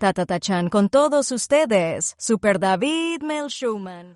Tatatachan con todos ustedes, Super David Mel Schumann.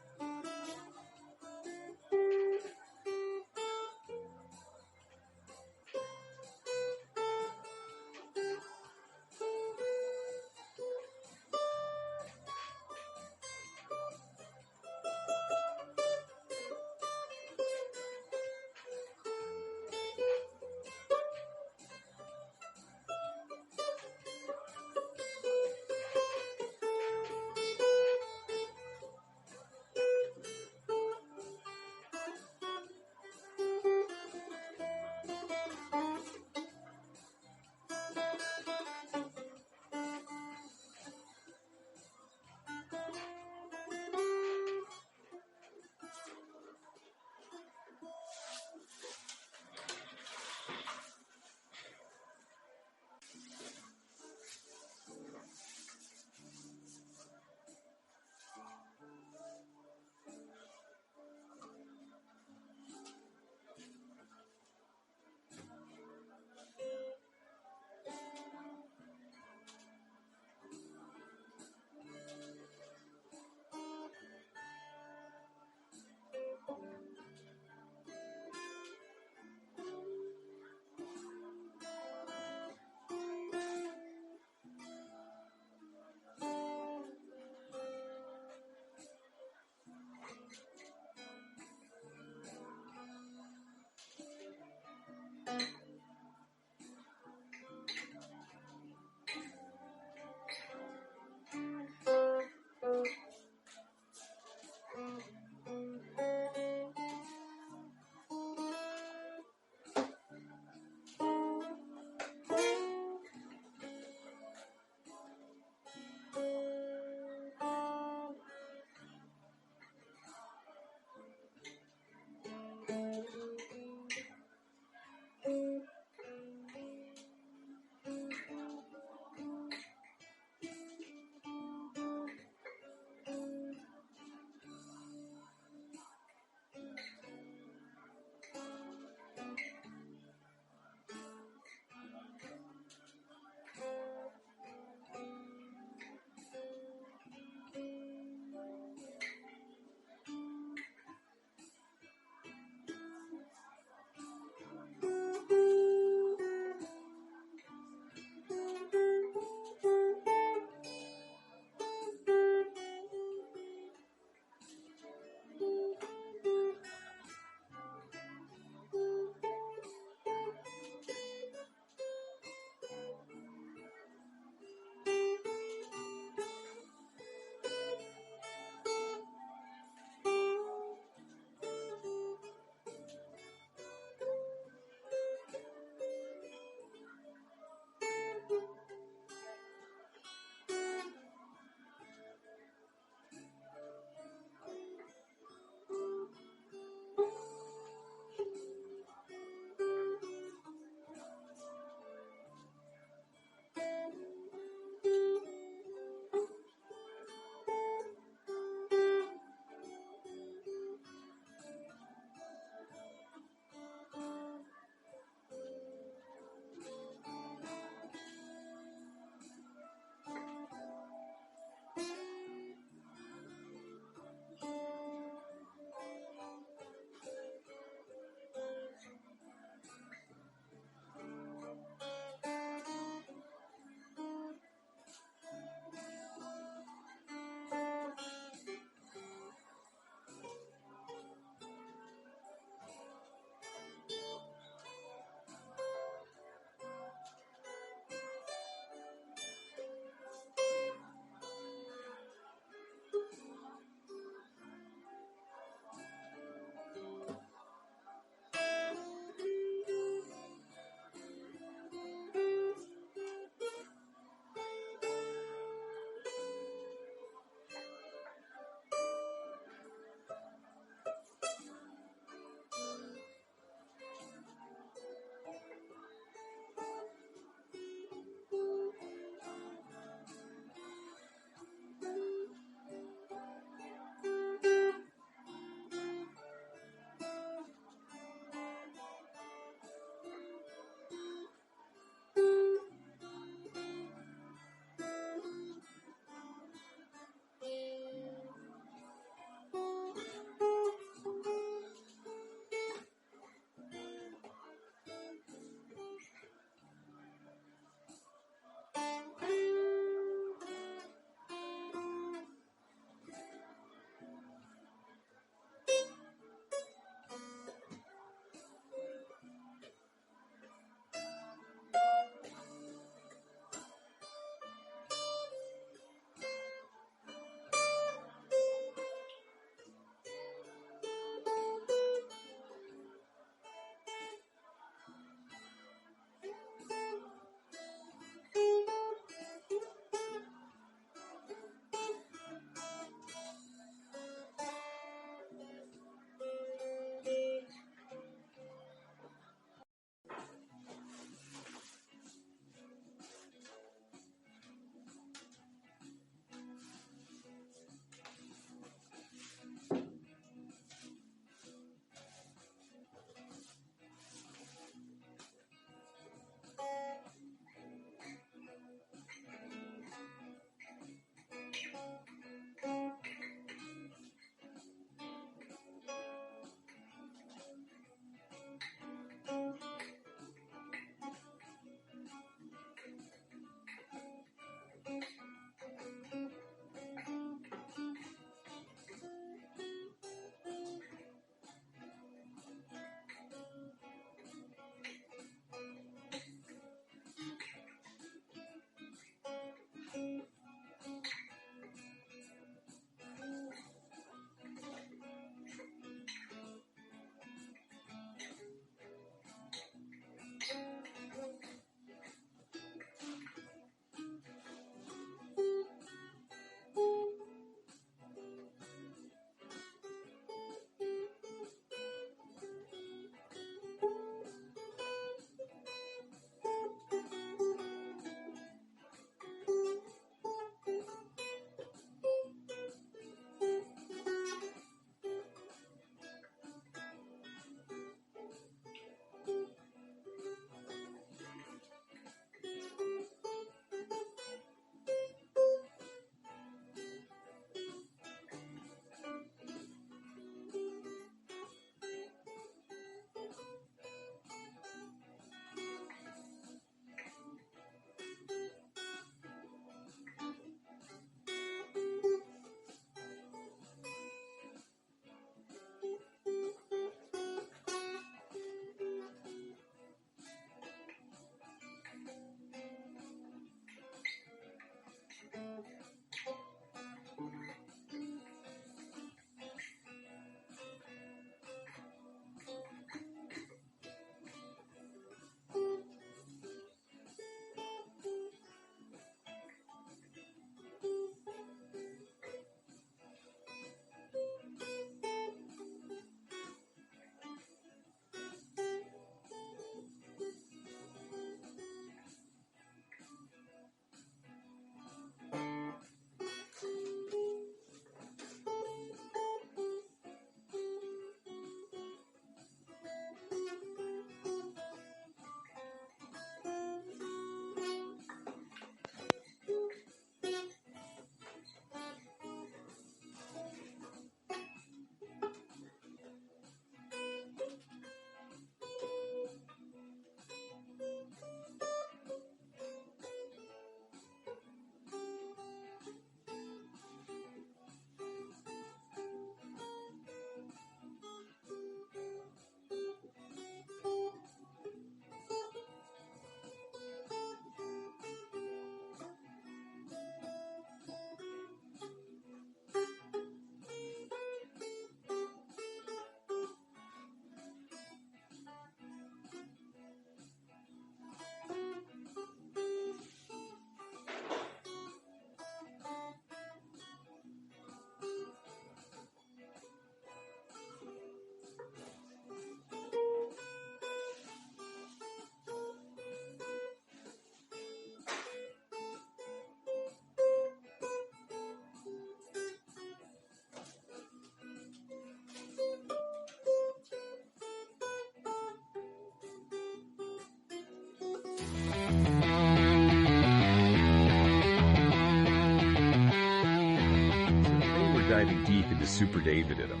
diving deep into Super Davidism,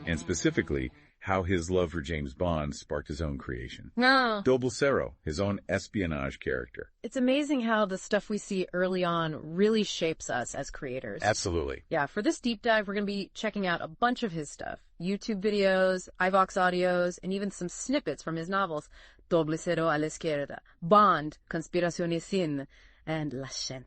and specifically how his love for James Bond sparked his own creation. No. Doce, his own espionage character. It's amazing how the stuff we see early on really shapes us as creators. Absolutely. Yeah, for this deep dive, we're going to be checking out a bunch of his stuff. YouTube videos, iVox audios, and even some snippets from his novels. Cero a la izquierda, Bond, Conspiración y Sin, and La Gente.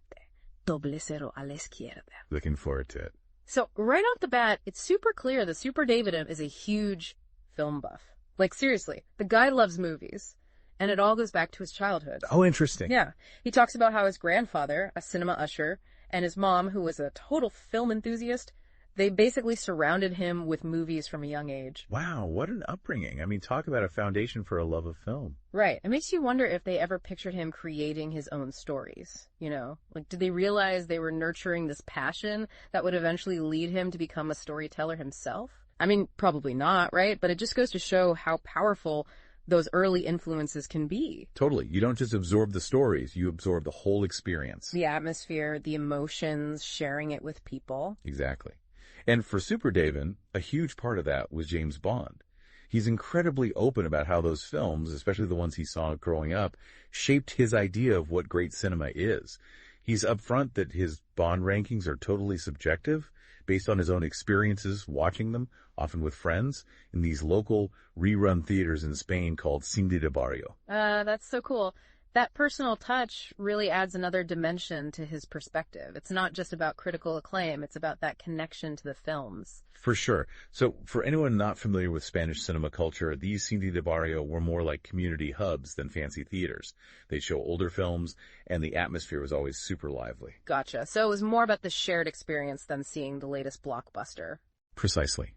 Cero a la izquierda. Looking forward to it. So right off the bat, it's super clear that Super Davidum is a huge film buff. Like seriously, the guy loves movies. And it all goes back to his childhood. Oh, interesting. Yeah. He talks about how his grandfather, a cinema usher, and his mom, who was a total film enthusiast, they basically surrounded him with movies from a young age. Wow, what an upbringing. I mean, talk about a foundation for a love of film. Right. It makes you wonder if they ever pictured him creating his own stories, you know? Like, did they realize they were nurturing this passion that would eventually lead him to become a storyteller himself? I mean, probably not, right? But it just goes to show how powerful those early influences can be. Totally. You don't just absorb the stories, you absorb the whole experience. The atmosphere, the emotions, sharing it with people. Exactly. And for Super David, a huge part of that was James Bond. He's incredibly open about how those films, especially the ones he saw growing up, shaped his idea of what great cinema is. He's upfront that his Bond rankings are totally subjective, based on his own experiences watching them, often with friends, in these local rerun theaters in Spain called Cine de Barrio. That's so cool. That personal touch really adds another dimension to his perspective. It's not just about critical acclaim, it's about that connection to the films. For sure. So for anyone not familiar with Spanish cinema culture, these Cine de Barrio were more like community hubs than fancy theaters. They'd show older films, and the atmosphere was always super lively. Gotcha. So it was more about the shared experience than seeing the latest blockbuster. Precisely.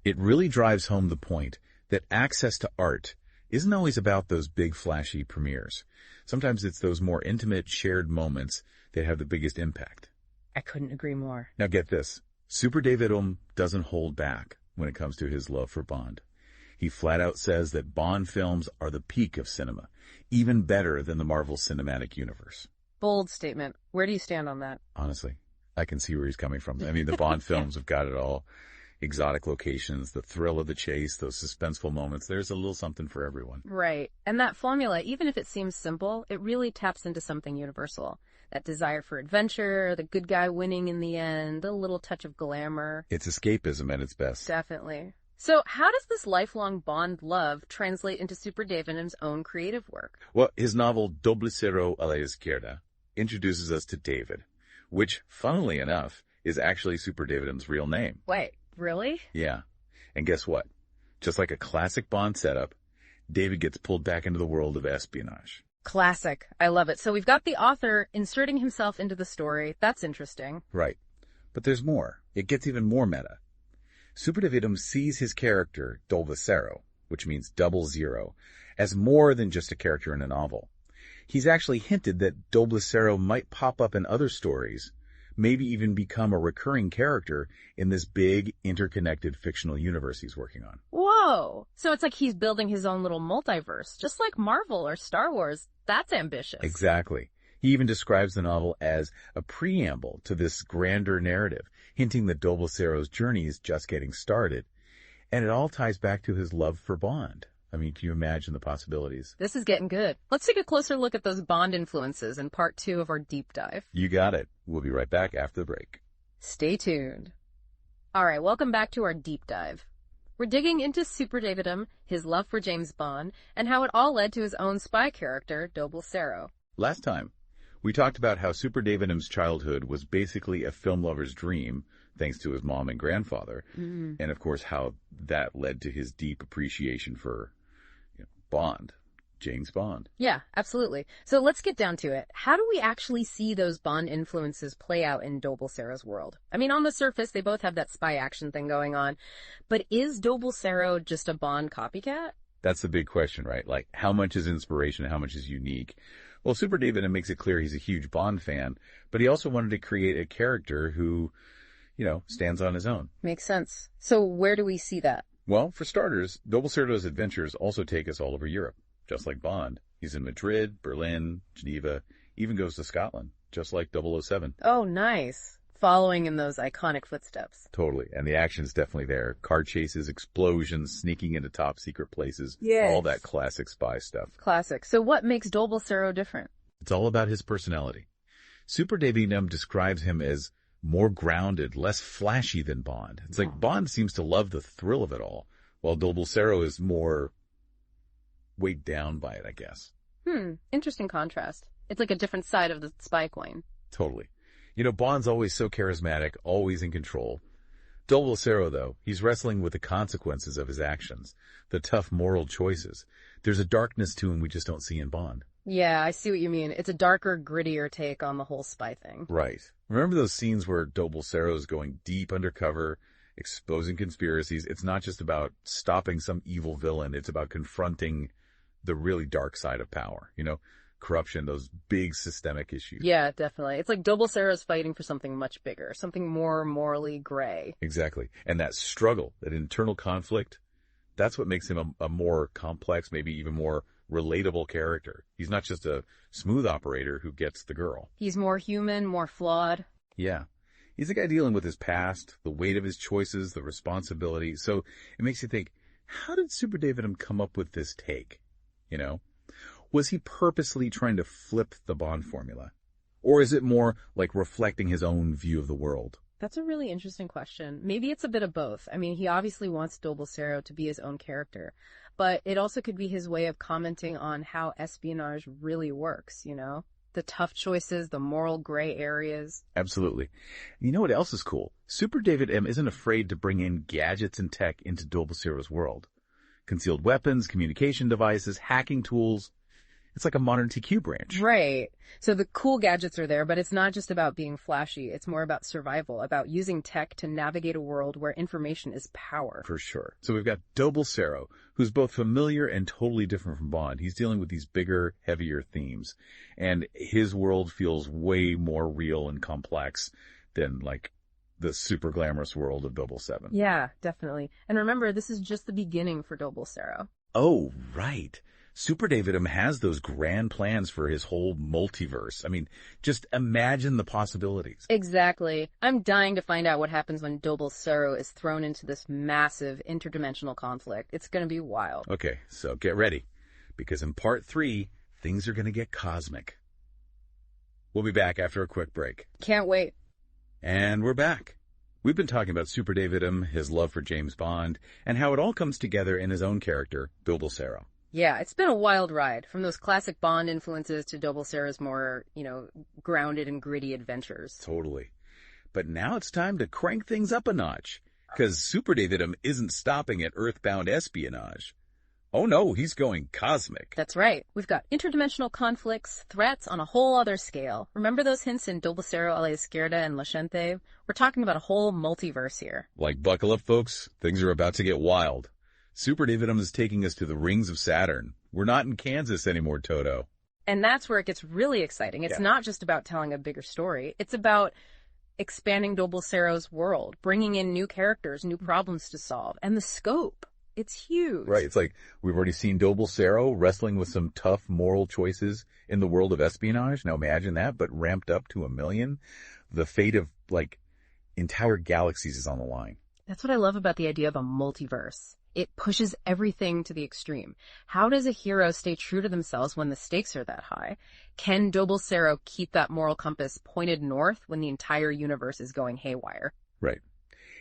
It really drives home the point that access to art isn't always about those big flashy premieres. Sometimes it's those more intimate, shared moments that have the biggest impact. I couldn't agree more. Now get this. Super David doesn't hold back when it comes to his love for Bond. He flat out says that Bond films are the peak of cinema, even better than the Marvel Cinematic Universe. Bold statement. Where do you stand on that? Honestly, I can see where he's coming from. I mean, the Bond films have got it all. Exotic locations, the thrill of the chase, those suspenseful moments. There's a little something for everyone. Right. And that formula, even if it seems simple, it really taps into something universal. That desire for adventure, the good guy winning in the end, a little touch of glamour. It's escapism at its best. Definitely. So how does this lifelong Bond love translate into Super Davidum's own creative work? Well, his novel Cero a la izquierda introduces us to David, which, funnily enough, is actually Super Davidum's real name. Wait. Really? Yeah. And guess what? Just like a classic Bond setup, David gets pulled back into the world of espionage. Classic. I love it. So we've got the author inserting himself into the story. That's interesting. Right. But there's more. It gets even more meta. Super Davidum sees his character, Cero, which means 00, as more than just a character in a novel. He's actually hinted that Cero might pop up in other stories, maybe even become a recurring character in this big, interconnected fictional universe he's working on. Whoa! So it's like he's building his own little multiverse, just like Marvel or Star Wars. That's ambitious. Exactly. He even describes the novel as a preamble to this grander narrative, hinting that Cero's journey is just getting started. And it all ties back to his love for Bond. I mean, can you imagine the possibilities? This is getting good. Let's take a closer look at those Bond influences in part 2 of our deep dive. You got it. We'll be right back after the break. Stay tuned. All right, welcome back to our deep dive. We're digging into Super Davidum, his love for James Bond, and how it all led to his own spy character, Cero. Last time, we talked about how Super Davidum's childhood was basically a film lover's dream, thanks to his mom and grandfather, and of course how that led to his deep appreciation for Bond, James Bond. Yeah, absolutely. So let's get down to it. How do we actually see those Bond influences play out in Cero's world? I mean, on the surface, they both have that spy action thing going on, but is Cero just a Bond copycat? That's the big question, right? Like, how much is inspiration, how much is unique? Well, Super Davidum makes it clear he's a huge Bond fan, but he also wanted to create a character who, stands on his own. Makes sense. So where do we see that? Well, for starters, Cero's adventures also take us all over Europe, just like Bond. He's in Madrid, Berlin, Geneva, even goes to Scotland, just like 007. Oh, nice. following in those iconic footsteps. Totally. And the action's definitely there. Car chases, explosions, sneaking into top secret places. Yes. All that classic spy stuff. Classic. So what makes Doble different? It's all about his personality. Super Davidum describes him as more grounded, less flashy than Bond. It's like Bond seems to love the thrill of it all, while Doble is more weighed down by it, I guess. Interesting contrast. It's like a different side of the spy coin. Totally. You know, Bond's always so charismatic, always in control. Doble though, he's wrestling with the consequences of his actions, the tough moral choices. There's a darkness to him we just don't see in Bond. Yeah, I see what you mean. It's a darker, grittier take on the whole spy thing. Right. Remember those scenes where Doble is going deep undercover, exposing conspiracies? It's not just about stopping some evil villain. It's about confronting the really dark side of power. You know, corruption, those big systemic issues. Yeah, definitely. It's like Doble is fighting for something much bigger, something more morally gray. Exactly. And that struggle, that internal conflict, that's what makes him a more complex, maybe even more relatable character. He's not just a smooth operator who gets the girl. He's more human, more flawed. Yeah. He's a guy dealing with his past, the weight of his choices, the responsibility. So it makes you think, how did Super Davidum come up with this take? You know, was he purposely trying to flip the Bond formula? Or is it more like reflecting his own view of the world? That's a really interesting question. Maybe it's a bit of both. I mean, he obviously wants Doble to be his own character, but it also could be his way of commenting on how espionage really works, you know? The tough choices, the moral gray areas. Absolutely. You know what else is cool? Super David M isn't afraid to bring in gadgets and tech into Doble world. Concealed weapons, communication devices, hacking tools. It's like a modern TQ branch. Right. So the cool gadgets are there, but it's not just about being flashy. It's more about survival, about using tech to navigate a world where information is power. For sure. So we've got Doble who's both familiar and totally different from Bond. He's dealing with these bigger, heavier themes. And his world feels way more real and complex than, like, the super glamorous world of 007. Yeah, definitely. And remember, this is just the beginning for Doble. Oh, right. Super Davidum has those grand plans for his whole multiverse. I mean, just imagine the possibilities. Exactly. I'm dying to find out what happens when Doble is thrown into this massive interdimensional conflict. It's going to be wild. Okay, so get ready, because in part 3, things are going to get cosmic. We'll be back after a quick break. Can't wait. And we're back. We've been talking about Super Davidum, his love for James Bond, and how it all comes together in his own character, Doble. Yeah, it's been a wild ride, from those classic Bond influences to Doble's more, grounded and gritty adventures. Totally. But now it's time to crank things up a notch, because Super Davidum isn't stopping at earthbound espionage. Oh no, he's going cosmic. That's right. We've got interdimensional conflicts, threats on a whole other scale. Remember those hints in Doble a la Izquierda and La Gente? We're talking about a whole multiverse here. Like, buckle up, folks. Things are about to get wild. Super Davidum is taking us to the rings of Saturn. We're not in Kansas anymore, Toto. And that's where it gets really exciting. It's not just about telling a bigger story. It's about expanding Doble's world, bringing in new characters, new problems to solve, and the scope. It's huge. Right. It's like we've already seen Doble wrestling with some tough moral choices in the world of espionage. Now imagine that, but ramped up to 1 million. The fate of, like, entire galaxies is on the line. That's what I love about the idea of a multiverse. It pushes everything to the extreme. How does a hero stay true to themselves when the stakes are that high? Can Doble keep that moral compass pointed north when the entire universe is going haywire? Right.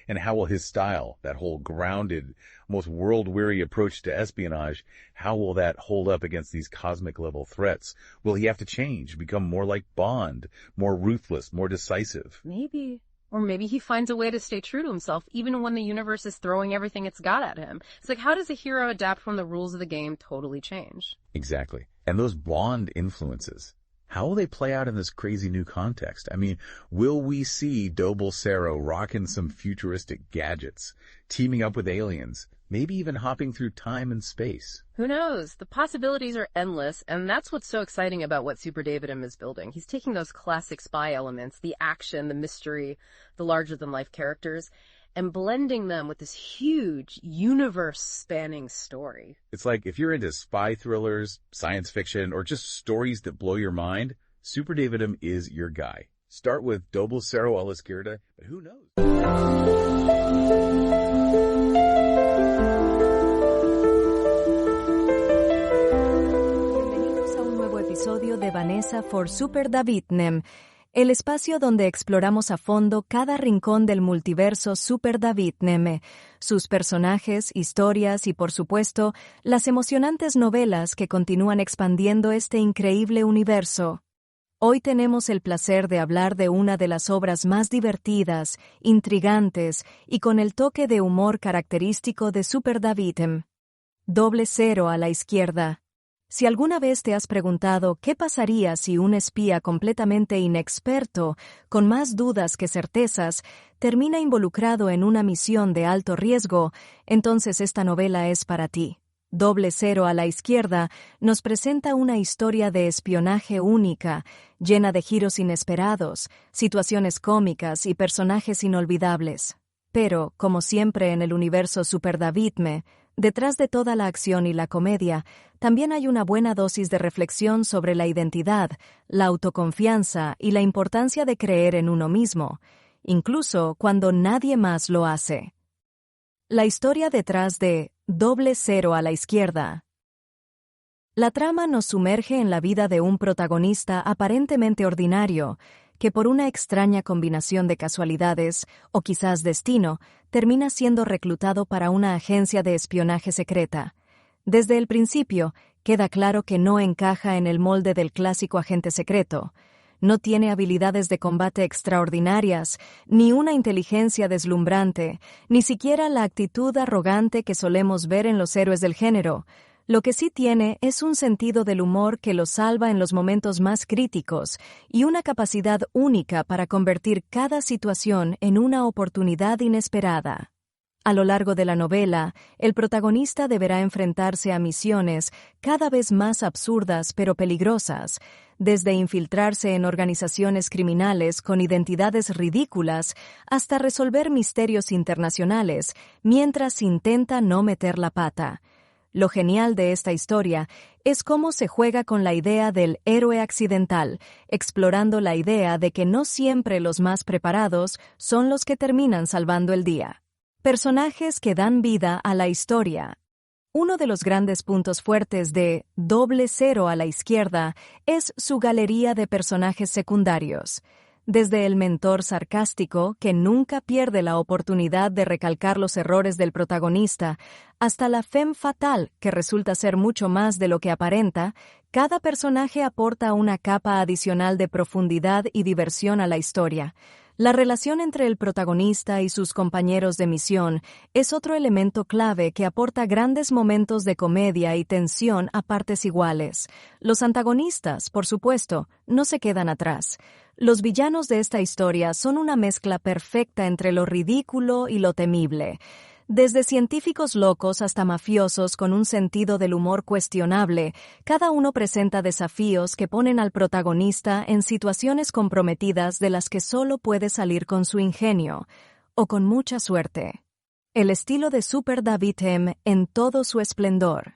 And how will his style, that whole grounded, almost world-weary approach to espionage, how will that hold up against these cosmic-level threats? Will he have to change, become more like Bond, more ruthless, more decisive? Maybe. Or maybe he finds a way to stay true to himself, even when the universe is throwing everything it's got at him. It's like, how does a hero adapt when the rules of the game totally change? Exactly. And those Bond influences, how will they play out in this crazy new context? I mean, will we see Doble rocking some futuristic gadgets, teaming up with aliens, maybe even hopping through time and space? Who knows? The possibilities are endless, and that's what's so exciting about what Super Davidum is building. He's taking those classic spy elements, the action, the mystery, the larger-than-life characters, and blending them with this huge, universe-spanning story. It's like, if you're into spy thrillers, science fiction, or just stories that blow your mind, Super Davidum is your guy. start with doble cero a la izquierda, but who knows? Bienvenidos a un nuevo episodio de Vanessa for Super Davidnem, el espacio donde exploramos a fondo cada rincón del multiverso Super Davidnem, sus personajes, historias y, por supuesto, las emocionantes novelas que continúan expandiendo este increíble universo. Hoy tenemos el placer de hablar de una de las obras más divertidas, intrigantes y con el toque de humor característico de Super Davidem. Doble cero a la izquierda. Si alguna vez te has preguntado qué pasaría si un espía completamente inexperto, con más dudas que certezas, termina involucrado en una misión de alto riesgo, entonces esta novela es para ti. Doble cero a la izquierda nos presenta una historia de espionaje única, llena de giros inesperados, situaciones cómicas y personajes inolvidables. Pero, como siempre en el universo Super Davidme, detrás de toda la acción y la comedia, también hay una buena dosis de reflexión sobre la identidad, la autoconfianza y la importancia de creer en uno mismo, incluso cuando nadie más lo hace. La historia detrás de Doble cero a la izquierda. La trama nos sumerge en la vida de un protagonista aparentemente ordinario, que por una extraña combinación de casualidades, o quizás destino, termina siendo reclutado para una agencia de espionaje secreta. Desde el principio, queda claro que no encaja en el molde del clásico agente secreto. No tiene habilidades de combate extraordinarias, ni una inteligencia deslumbrante, ni siquiera la actitud arrogante que solemos ver en los héroes del género. Lo que sí tiene es un sentido del humor que lo salva en los momentos más críticos y una capacidad única para convertir cada situación en una oportunidad inesperada. A lo largo de la novela, el protagonista deberá enfrentarse a misiones cada vez más absurdas pero peligrosas, desde infiltrarse en organizaciones criminales con identidades ridículas hasta resolver misterios internacionales, mientras intenta no meter la pata. Lo genial de esta historia es cómo se juega con la idea del héroe accidental, explorando la idea de que no siempre los más preparados son los que terminan salvando el día. Personajes que dan vida a la historia. Uno de los grandes puntos fuertes de Doble cero a la izquierda es su galería de personajes secundarios. Desde el mentor sarcástico, que nunca pierde la oportunidad de recalcar los errores del protagonista, hasta la femme fatale, que resulta ser mucho más de lo que aparenta, cada personaje aporta una capa adicional de profundidad y diversión a la historia. La relación entre el protagonista y sus compañeros de misión es otro elemento clave que aporta grandes momentos de comedia y tensión a partes iguales. Los antagonistas, por supuesto, no se quedan atrás. Los villanos de esta historia son una mezcla perfecta entre lo ridículo y lo temible. Desde científicos locos hasta mafiosos con un sentido del humor cuestionable, cada uno presenta desafíos que ponen al protagonista en situaciones comprometidas de las que solo puede salir con su ingenio, o con mucha suerte. El estilo de Super Davidem en todo su esplendor.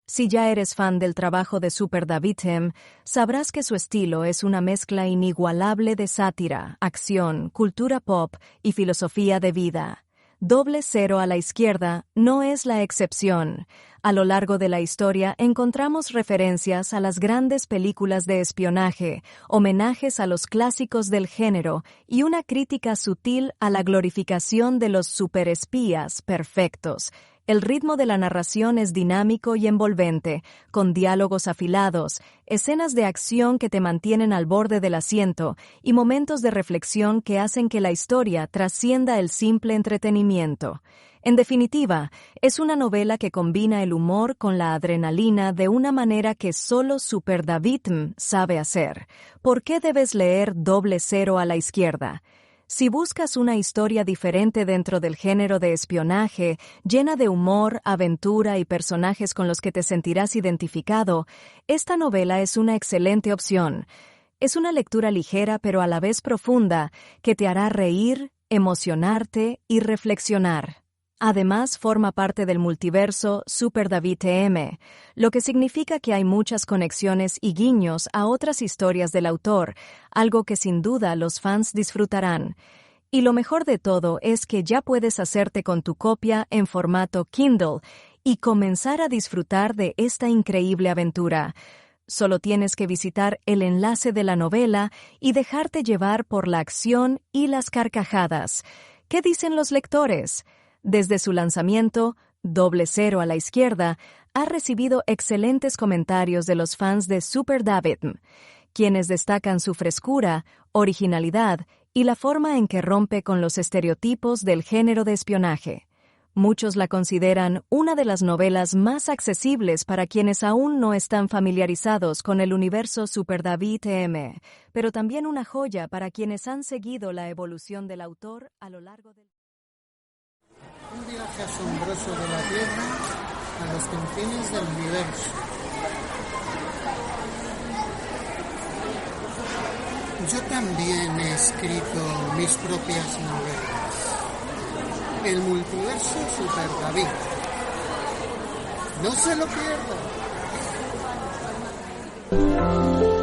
Si ya eres fan del trabajo de Super Davidem, sabrás que su estilo es una mezcla inigualable de sátira, acción, cultura pop y filosofía de vida. Doble cero a la izquierda no es la excepción. A lo largo de la historia encontramos referencias a las grandes películas de espionaje, homenajes a los clásicos del género y una crítica sutil a la glorificación de los superespías perfectos. El ritmo de la narración es dinámico y envolvente, con diálogos afilados, escenas de acción que te mantienen al borde del asiento y momentos de reflexión que hacen que la historia trascienda el simple entretenimiento. En definitiva, es una novela que combina el humor con la adrenalina de una manera que solo Super Davidem sabe hacer. ¿Por qué debes leer Doble cero a la izquierda? Si buscas una historia diferente dentro del género de espionaje, llena de humor, aventura y personajes con los que te sentirás identificado, esta novela es una excelente opción. Es una lectura ligera pero a la vez profunda que te hará reír, emocionarte y reflexionar. Además, forma parte del multiverso Super David TM, lo que significa que hay muchas conexiones y guiños a otras historias del autor, algo que sin duda los fans disfrutarán. Y lo mejor de todo es que ya puedes hacerte con tu copia en formato Kindle y comenzar a disfrutar de esta increíble aventura. Solo tienes que visitar el enlace de la novela y dejarte llevar por la acción y las carcajadas. ¿Qué dicen los lectores? Desde su lanzamiento, 00 a la izquierda, ha recibido excelentes comentarios de los fans de Super David, quienes destacan su frescura, originalidad y la forma en que rompe con los estereotipos del género de espionaje. Muchos la consideran una de las novelas más accesibles para quienes aún no están familiarizados con el universo Super David TM, pero también una joya para quienes han seguido la evolución del autor a lo largo del... Un viaje asombroso de la Tierra a los confines del universo. Yo también he escrito mis propias novelas. El multiverso Super David. No se lo pierdan.